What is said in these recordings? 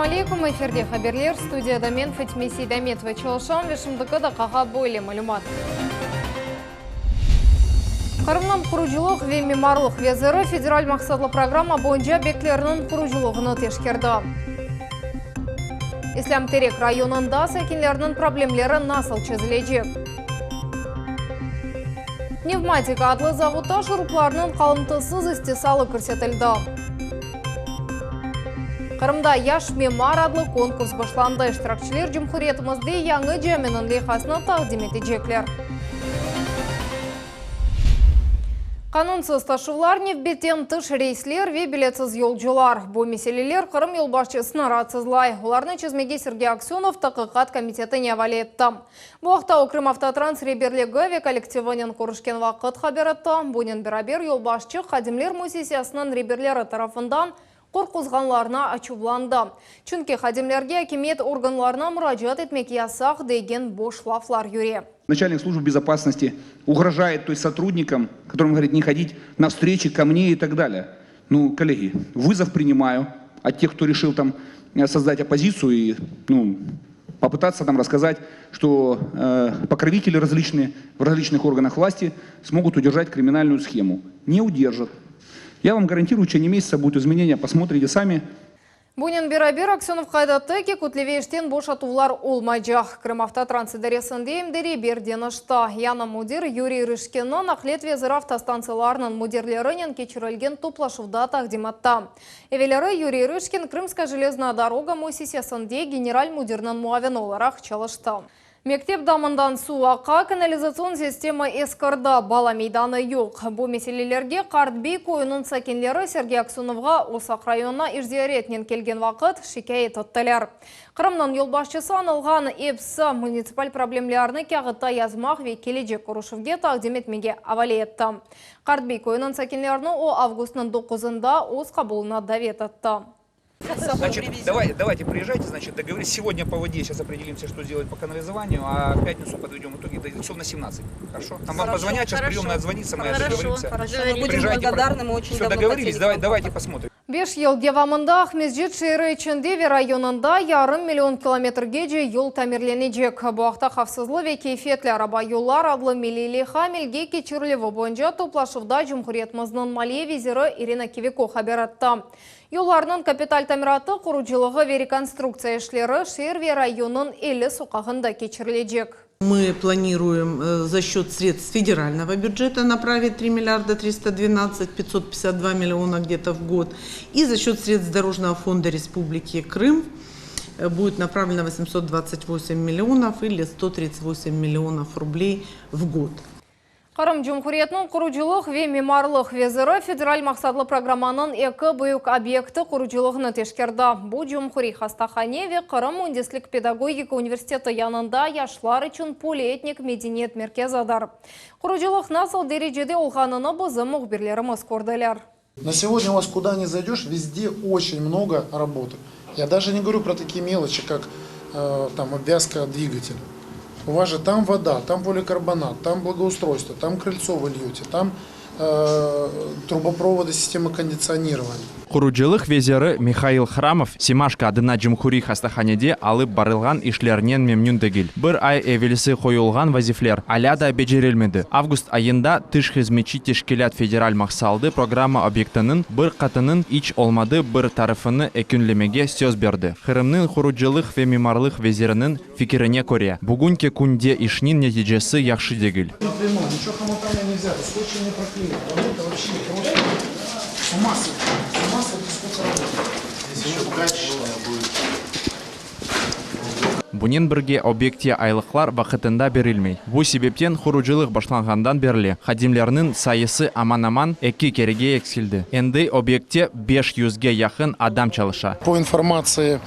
Ассаламу алейкум, эфирде хаберлер, студияда мен Фатима Сейдаметова чалышам, вешімдікі да қаға бойлы малюмат. Қырымның құружылық ве мемарлық везірі федераль мақсадлы программа бойынша беклерінің құружылығыны тешкерді. Ислам Терек районында сәкенлерінің проблемлері насыл чезілежек. Пневматика адлы заводта шурупларының қалымтысыз істесалы көрсетілді. Қырымда яш мемар адлы конкурс башланды. Штиракчылар Жұмхуриетімізде яңы жәменің лейхасына тақдим етежеклер. Қанунсыз ташулар нефбеттен тыш рейслер ве билетсіз yolcular. Бұл меселелер Қырым елбашчысына ратсызлай. Оларны чезмеге Сергей Аксенов тақиқат комитеті не валетті. Бұл вақта Крым автотранс реберлігі ве коллективінен құрышкен вақыт хабаратты. Бұнен бірабер елбашчы Хадимлер мусисиясының реберлері тарафындан қорқызғанларына ачубланды. Чүнке хадимлерге акимет органларына мұражат етмек ясақ деген бош лафлар юре. Начальник службы безопасности угрожает сотрудникам, которым говорит не ходить на встречи ко мне и так далее. Ну, коллеги, вызов принимаю от тех, кто решил там создать оппозицию и попытаться там рассказать, что покровители различные в различных органах власти смогут удержать криминальную схему. Не удержат. Я вам гарантирую, в течение месяца будут изменения, посмотрите сами. Бунин бирабир Аксенов қайдатты ке көтлевештен бошатулар олмайжақ. Крым автотранс идаресінде емдері берден ашта. Яна мудир Юрий Рышкеннің ақлет везір автостанцияларының мудирлерінен кечірілген топлашуда тақдиматта. Эвелері Юрий Рышкен Крымская железная дорога мусисиясында генераль мудирнің муавен оларақ чалышты. Мектеп дамындан суақа канализацион система ескірді, бала мейданы yok. Бұл меселелерге Қартбей койының сәкенлері Сергей Аксеновға Осақ районына ижзияретінен келген вақыт шикайет еттілер. Қырымның елбашчысы анылған епсі муниципаль проблемлеріні кәғытта язмақ ве кележек құрышывге тақдим етмеге авали етті. Қартбей койының сәкенлеріні о августның 9-ында Оз қабылына давет етті. Значит, давайте приезжайте, значит, договорились. Сегодня по воде сейчас определимся, что делать по канализованию, а в пятницу подведем итоги часов на 17. Хорошо? Там вам позвонят, сейчас приемная отзвонится, мы договоримся. Хорошо, мы будем благодарны, мы очень давно договорились, давайте посмотрим. 5 ел девамында Ахмезжет шейрі Чендеви районында ярым миллион километрге же ел тамирленежек. Бұақта қавсызлы ве кейфетлі араба юллар адлы милили хамилге кечірлеві бойынша топлашывда Жұмхуриетіміздің малия визирі Ирина Кивико хабаратты. Юлларның капиталь тамираты құруджилығы ве реконструкция ішлері шейрве районын елі соқағында кечірлежек. Мы планируем за счет средств федерального бюджета направить 3 миллиарда 312 552 миллиона где-то в год. И за счет средств Дорожного фонда Республики Крым будет направлено 828 миллионов или 138 миллионов рублей в год. Қырым Жұмхуриетінің құруджилық ве мемарлық везірі федераль мақсадлы программаның екі бұйық объекті құруджилығыны тешкерді. Бұл Жұмхури хастахане ве Қырым Үндеслік педагогика университеті янында яшлар үшін полиэтник мединет меркезадар. Құруджилық насыл дережеде олғаныны бұзы мұғбірлеріміз көрділер. На сегодня у вас куда ни зайдешь, везде очень много работы. Я даже не говорю про такие мелочи, как там обвязка двигателя. У вас же там вода, там поликарбонат, там благоустройство, там крыльцо вы льете, там трубопроводы системы кондиционирования. Құруджилық везері Михаил Храмов Симашка адына Жұмхури хастаханеде алып барылған ишлерінен мемнун дегіл. Бір ай әвелісі қойылған вазифлер аляда бежерелмеді. Август айында тыш хизметчи тешкелят федераль мақсалды программа объектінің бір қатының ич олмады бір тарифыны экүнлемеге сөз берді. Қырымның құруджилық ве мемарлық везерінің фикіріне көре. Бүгінке күнде ишнин нәтижесі яқшы дегіл. Ничего хомутания нельзя, скотча не проклеить. Это вообще просто с ума сколько работы. Бұнен бірге объекте айлықлар вақытында берілмей. Бұл себептен құруджилық башланғандан берлі. Хадимлерінің сайысы аман-аман 2 кереге екселді. Энді объекте 500-ге яқын адам çalışа. По информации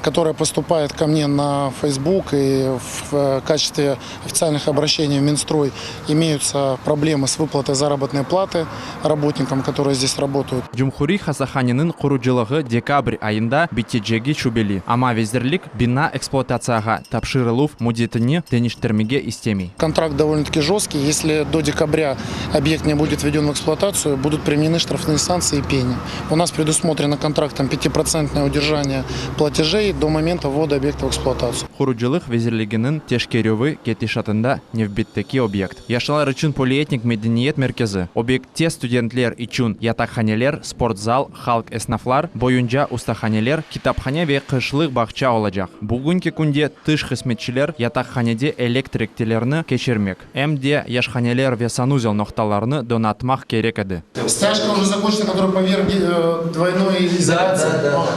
которая поступает ко мне на Facebook и в качестве официальных обращений в Минстрой, имеются проблемы с выплатой заработной платы работникам, которые здесь работают. Жумхури хасаханинын куручылыгы декабрь айында битежеги чубели. Ама везерлик бина эксплуатацияга тапшырылув мудетini деништермеге истемей. Контракт довольно-таки жесткий. Если до декабря объект не будет введен в эксплуатацию, будут применены штрафные санкции и пени. У нас предусмотрено контрактом 5% удержание платежей до момента ввода объекта в эксплуатацию. Куручылык везерлигинин тешкерёвы кетишатында невбиттеки объект. Яшылар үчүн полиэтник медениет меркези. Объектте студентлер үчүн ятакханелер, спортзал, халк эснафлар, боюнча устаханелер, китапхане ве кышлык бакча олажак. Бүгүнкү күндө тыш хизметчилер ятакханеде электриктерлерни кечирмек. Эмде яшханелер ве санузел нокталарны донатмак керек эди. Стяжка уже закончена, которая поверх двойной изоляции.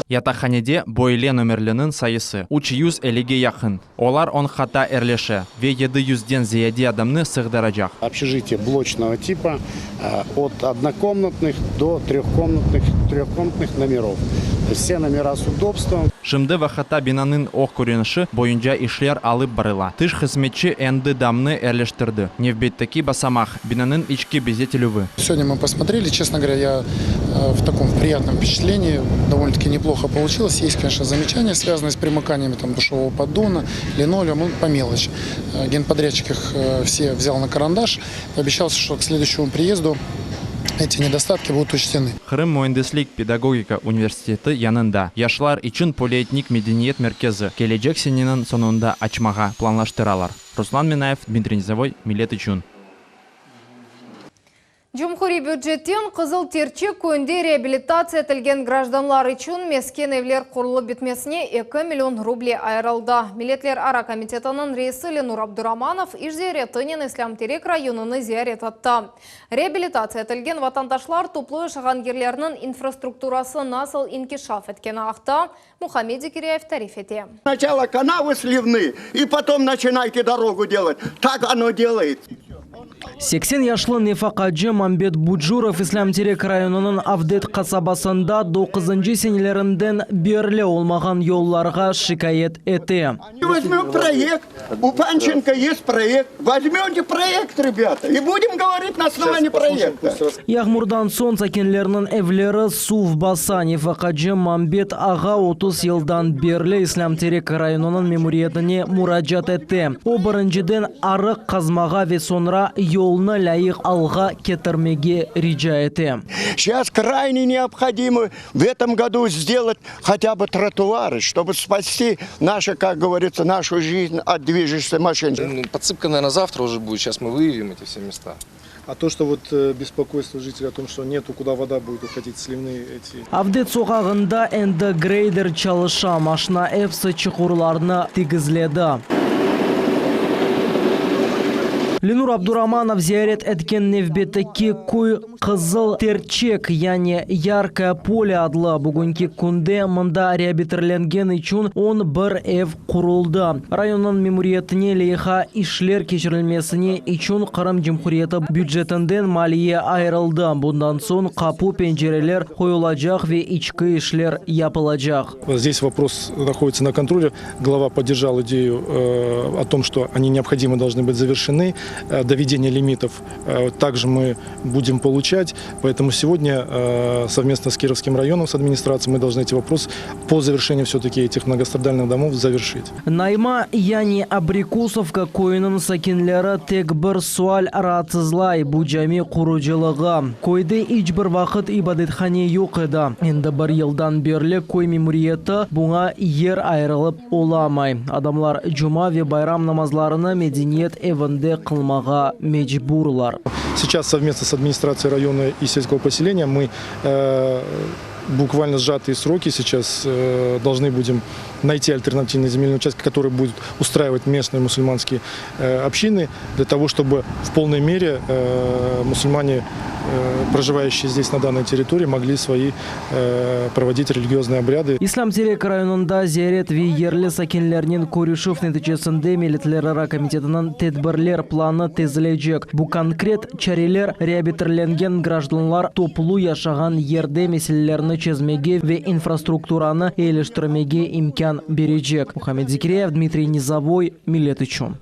Ятакханеде бойле номерленин сайысы 350 якын. Олар он хата эрлеше ве 700ден зияде адамны сыгдарачак. Общежитие блочного типа от однокомнатных до трехкомнатных номеров. Все номера с удобством. Шымды вахата бинанын ох көрүнүшү боюнча ишлер алып барыла. Тыш хизметчи энди дамны эрлештирди. Невбеттеки басамак бинанын ички безетилүүбү. Сегодня мы посмотрели, честно говоря, я в таком приятном впечатлении, довольно-таки неплохо получилось. Есть, конечно, замечания, связанные с примыканиями душевого поддона, линолеум, по мелочи. Генподрядчик их все взял на карандаш, пообещал, что к следующему приезду эти недостатки будут учтены. Кырым Муэндислик педагогика университеты янында яшлар үчүн полиэтник медениет меркези келечек сененин сонунда ачмага планлаштыралар. Руслан Минаев, Дмитрий Низовой, Милет үчүн. Жумхури бюджеттен қызыл терчек көнде реабилитация етілген гражданлар үшін мескен евлер құрылы бітмесіне 2 миллион рублей айырылды. Милетлер ара комитетінің рейсі Ленур Абдураманов Ижзеретінен Ислам Терек районыны зиярет атты. Реабилитация етілген ватандашлар туплы шығангерлерінің инфраструктурасы насыл инкишаф еткені ақта Мухаммеди Киряев тариф ете. Сначала канавы сливны, и потом начинайте дорогу делать. Так оно делает. 80 яшлы Нефақаджы Мамбет Буджуров Ислам Терек районының Авдет қасабасында 9-й сенелерінден берлі олмаған yollarga шикает еті. Возьмем проект. У Панченко есть проект. Возьмете проект, ребята, и будем говорить на основании проекта. Яғмурдан сон сакенлерінің evleri сув баса. Нефақаджы Мамбет аға 30 yıldan берлі Ислам Терек районының мемориетіне мураджат еті. О біріншіден арық қазмаға ве sonra yoluna layık alga ketirmege rica etti. Сейчас крайне необходимо в этом году сделать хотя бы тротуары, чтобы спасти нашу, как говорится, нашу жизнь от движущейся машин. Подсыпка, наверное, завтра уже будет. Сейчас мы выявим эти все места. А то, что вот беспокойство жителей о том, что нету, куда вода будет уходить, сливные эти... Авдет соғағында энді грейдер çalışа машина эпсы чықурларына тигізледі. Ленур Абдураманов зиярет etken nevbеттeki көй қызыл терчек, яғни яркое поле адлы бүгінгі күнде мында реабилитирленген үшін 11 ev құрылды. Районның мемориетіне лейха ишлер кешірілмесіне үшін Қырым Жумхуриеті бюджетінден малие айырылды. Бұндан соң қапу пенжерелер қойылacak ве ичкі ишлер yapılacak. Здесь вопрос находится на контроле. Глава поддержал идею о том, что они необходимо должны быть завершены. Доведение лимитов также мы будем получать. Поэтому сегодня совместно с Кировским районом, с администрацией, мы должны эти вопросы по завершению все-таки этих многострадальных домов завершить. Найма яни Абрикусовка койының сакинлері тек бір суал ратсызлай бұджами құручылығы. Койды ичбір вақыт ибадетхане yok еді. Енді бір елдан берлі кой мемориеті бұңа ер айрылып оламай. Адамлар жұма ве байрам намазларына медениет evінде қылмаға мечбурлар. Сейчас совместно с администрацией района и сельского поселения мы буквально сжатые сроки сейчас должны будем найти альтернативные земельные участки, которые будут устраивать местные мусульманские общины, для того, чтобы в полной мере мусульмане проживающие здесь на данной территории могли свои проводить религиозные обряды. Ислам Терек районында зиярет ви ерлі сакенлерінен көрішув нәтижесінде милитлерара комитетінің тедбірлер планы тезілейджек. Бұл конкрет чарелер реабилитирленген гражданлар топлу яшаған ерде меселелеріні чезмеге ве инфраструктураны еліштірмеге имкан бережек. Мухаммед Зикреев, Дмитрий Низовой, Милет Ичон.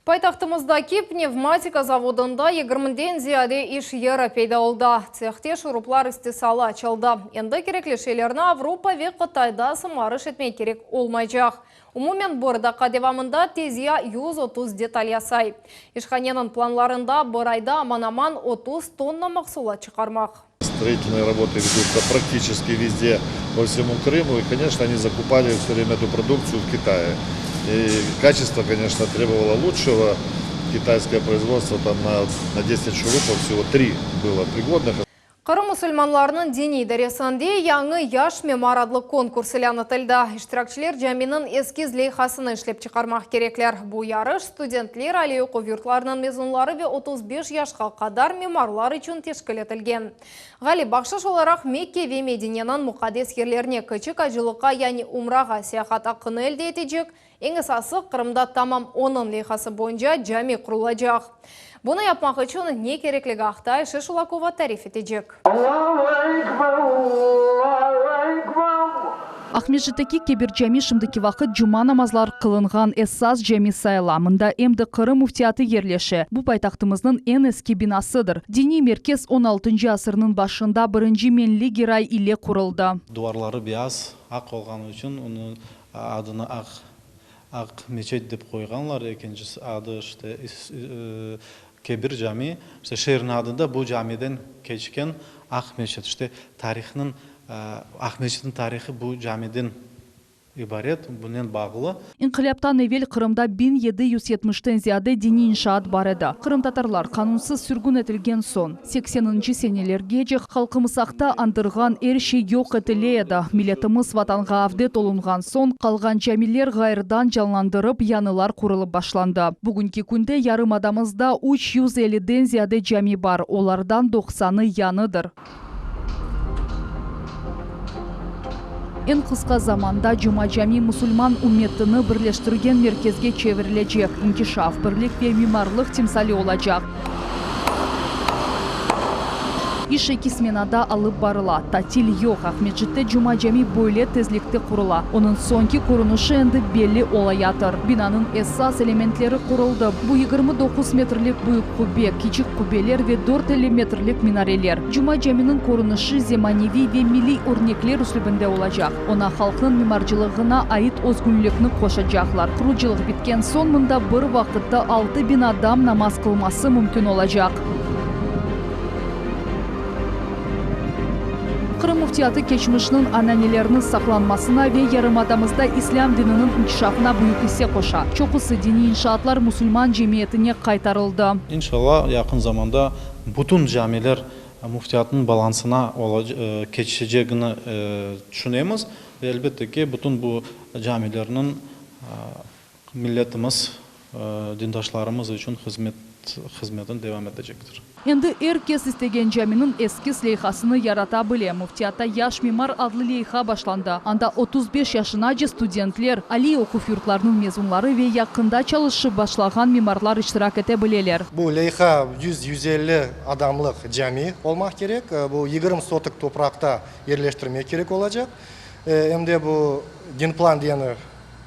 Пайтақтымызда пневматика заводында 20-ден зияде иш ері пейда олда. Цехте шуруплар істесалы ачылды. Енді кереклешелеріні Авропа ве Қытайда сымарыш етмей керек олмайжақ. Умумен бұрда қадевамында тезия 130 деталь ясай. Ишханенің планларында бір айда аман-аман 30 тонна мақсула чықармақ. Строительные работы ведутся практически везде, по всему Крыму. И, конечно, они закупали все время эту продукцию в Китае. И качество, конечно, требовало лучшего. Китайское производство там на 10 шурупов всего 3 было пригодных. Қырым мұсылманларының дини дәресінде яңы яш мемарадлы конкурс иланытылды. Иштиракчылар жаминын эскиз лейхасын ишлеп чықармақ кереклер. Бұл ярыш студентлер әлі оқу йортларының мезунлары ве 35 яшқа қадар мемарлар үшін тешкіл етілген. Ғали бақшыш оларақ Мекке ве Мединенің мұқадес ерлеріне кічік ажылыққа, яғни умраға сияхат ақыны әлде етежек. Еңісасы Қырымда тамам оның лейхасы бойынша жами құрылacak. Бұны yapmaq үшін не кереклігі Ақтай Шишулакова тариф етежек. Ахмеджеттеки кебір жами шымдыки вақыт жұма намазлар қылынған эссаз жами сайла. Мында эмді Қырым муфтияты ерлеші. Бұл байтақтымыздың ең ескі бинасыдыр. Дини меркез 16 асырының башында бірінші менли герай иле құрылды. Дуарлары бияз, ақ олған үшін оның адыны ақ мечет деп қойғанлар. Екіншісі ады кебір жами. Шерін адында бұл жамиден кечкен ақ мечет. Тарихының Ахмеджеттің тарихы бұл жамиден ибарет, бұнен бағылы. Инқилаптан evvel Қырымда 1770-тен зияде дини иншаат бар еді. Қырым татарлар қанунсыз сүргін етілген сон. 80-нчі сенелерге же халқымызақта андырған ерші yok етіледі. Милетіміз ватанға авдет олынған сон, қалған жамилер ғайырдан жалландырып, янылар құрылып башланды. Бүгінгі күнде ярым адамызда 350-ден зияде жами бар, олардан 90-ы яныдыр. En kısa zamanda Cuma Cami Müslüman ümmetini birleştirgen merkezge çevrilecek. İnkişaf, birlik ve mimarlık timsali olacak. İş 2 smenada alıp barıla. Tatil yok. Ahmedjet'te Cuma Cami böyle tezlikte kurula. Onun sonki kuruluşu endi belli olayatır. Binanın esas elementleri kuruldu. Bu 29 metrlik büyük kubbe, küçük kubbeler ve 450 metrlik minareler. Cuma Cami'nin kuruluşu zemanevi ve milli örnekler üslubunda olacak. Ona halkın mimarcılığına ait özgünlükünü koşacaklar. Kuruculuk bitken sonunda bir vakitte 6000 adam namaz kılması mümkün olacak. Kırım muftiyatı geçmişinin ananelerinin saklanmasına ve yarımadamızda İslam dininin inkişafına büyük hisse koşa. Çokusu dini inşaatlar Müslüman cemiyetine kaytarıldı. İnşallah yakın zamanda bütün camiler muftiyatın balansına geçeceğini düşünüyoruz. Ve elbette ki bütün bu camilerin milletimiz, dindaşlarımız için hizmetin devam edecektir. Endi herkes istegen caminin eski leyhasını yaratabilir. Muftiyata yaş mimar adlı leyha başlandı. Anda 35 yaşınaca studentler, Ali okul yurtlarının mezunları ve yakında çalışıp başlayan mimarlar iştirak edebilirler. Bu leyha 100-150 adamlık cami olmak gerek. Bu 20 sotuk toprakta yerleştirmek gerek olacak. Hem de bu dinplan diye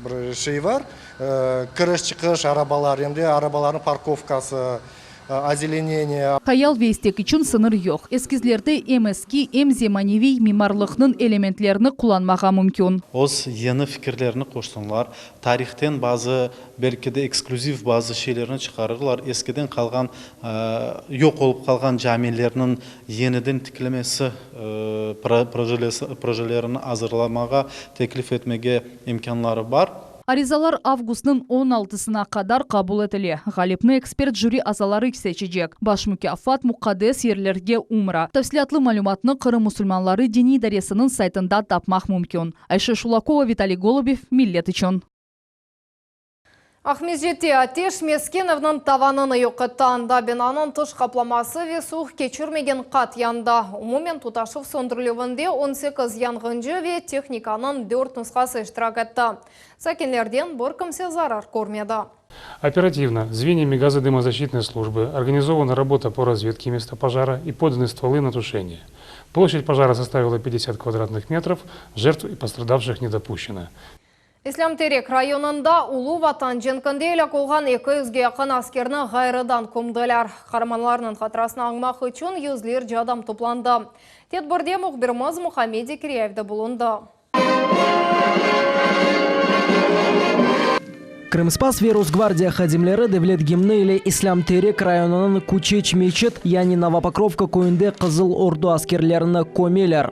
bir şey var. Kırış çıkış arabalar, hem de arabaların parkovkası, озеленение. Hayal ve istek için sınır yok. Eskizlerde hem eski hem zemanevi mimarlığının elementlerini kullanmağa mümkün. Oz yeni fikirlerini koşsunlar. Tarihten bazı belki de ekskluziv bazı şeylerini çıkarırlar. Eskiden kalgan yok olup kalgan camilerinin yeniden tiklemesi projelerini hazırlamağa teklif etmeye imkanları var. Arizalar avgustun 16'sına kadar kabul etili. Galipni ekspert jüri azaları seçecek. Baş mükafat muqaddes yerlerge umra. Tafsilatlı malumatını Kırım Müslümanları Dini İdaresi'nin saytında tapmak mümkün. Ayşe Şulakova, Vitaliy Golubov, Millet için. Ахмезжетте Атеш Мескеновның таванын юқыттан бинанын тұш қапламасы ве сух кечірмеген қат янда. Умумен Туташев сондырлевінде 18 янгынжы ве техниканын 4 нұсқасы иштирак етті. Сәкенлерден бір кімсе зарар көрмеді. Оперативно звеньями газодымозащитной службы организована работа по разведке места пожара и поданы стволы на тушение. Площадь пожара составила 50 квадратных метров, жертв и пострадавших не допущено. Исламтерек районында улу ватан женкінделі қолған 200-ге яқын аскерні ғайрыдан көмділер. Қарманларының қатырасына аңмақ үшін юзлер жадам топланды. Тетбірде мұхбірміз Мұхамеди Киреевді бұлынды. Крымспас ве Росгвардия хадимлері Девлет гимны или Исламтерек районының Кучеч мечет, яни Новопокровка көйінде Қызыл Орду аскерлеріні көмелер.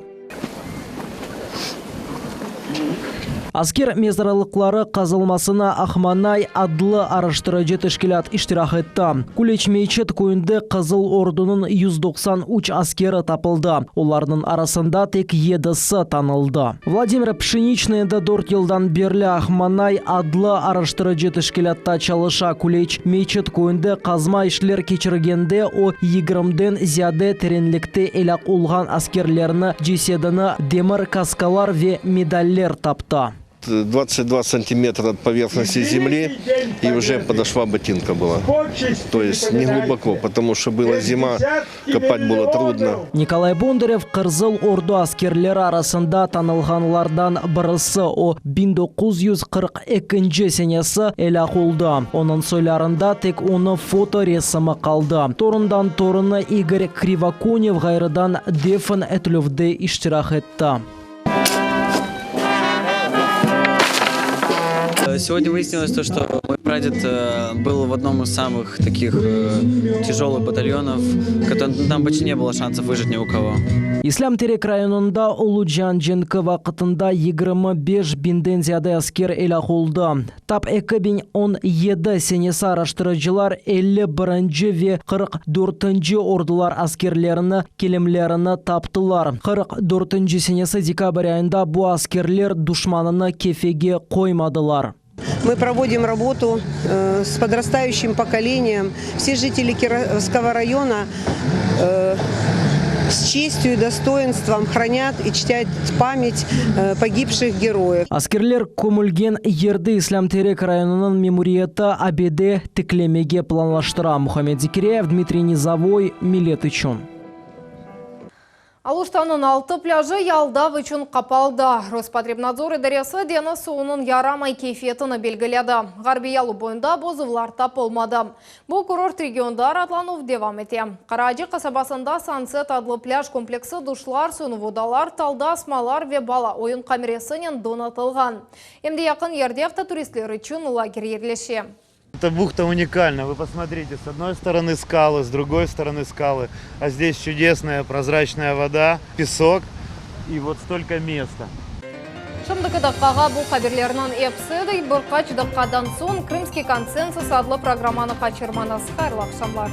Аскер мезаралықлары қазылмасына Ахманай адлы араштырыжы тешкілат иштирах етті. Кулеч мечет көйінде Қызыл Ордының 193 аскері тапылды. Олардың арасында тек 7-сы танылды. Владимир Пшеничный 4 елдан берлі Ахманай адлы араштырыжы тешкілатта чалыша Кулеч мечет көйінде қазма ишлер кечіргенде о 20-ден зияде теренлікте елақ олған аскерлеріні жеседіні демір каскалар ве медаллер тапты. 22 сантиметра от поверхности земли, и уже подошла ботинка была. То есть не глубоко, потому что была зима, копать было трудно. Николай Бондарев Қызыл Орду аскерлері арасында танылғанлардан бірісі о 1942 сенесі әлі қолды. Оның сойларында тек оны фото ресімі қалды. Торындан торыны Игорь Кривоконев ғайрыдан дефін әтілівді иштирах етті. Сегодня выяснилось то, что мой прадед был в одном из самых таких тяжелых батальонов, там почти не было шансов выжить ни у кого. Исламтерек районында Улуджан Женкі вақытында 25 бинден зияда аскер елі қолды. Тап 2017 сенесі араштырыжылар 51 ве 44 ордылар аскерлеріні келемлеріні таптылар. 44 сенесі декабрь айында бұл аскерлер душманыны кефеге қоймадылар. Мы проводим работу с подрастающим поколением. Все жители Кировского района с честью и достоинством хранят и чтят память погибших героев. Аскерлер көмілген ерді Исламтерек районының мемориеті абеде тіклемеге планлаштыра. Мұхамеди Киреев, Дмитрий Низовой, Милет үшін. Алуштанын 6 пляжы ялдав үшін қапалды. Роспотребнадзор идаресі дені суының ярамай кейфетіні белгіледі. Ғарби ялу бойында бозывлар тапылмады. Бұл курорт региондар атланув девам ете. Қаражы қасабасында Сансет адлы пляж комплексі душлар, сөніводалар, талда асмалар ве бала ойын камересінен донатылған. Емде яқын ерде автотуристлер үшін лагерь ерлеше. Эта бухта уникальна. Вы посмотрите, с одной стороны скалы, с другой стороны скалы. А здесь чудесная прозрачная вода, песок и вот столько места. Шымдықы даққаға бұл қаберлерінің епседі, бір қач даққадан сон Крымский консенсус адлы программаны қачырманасы қайырлы ақшамлар.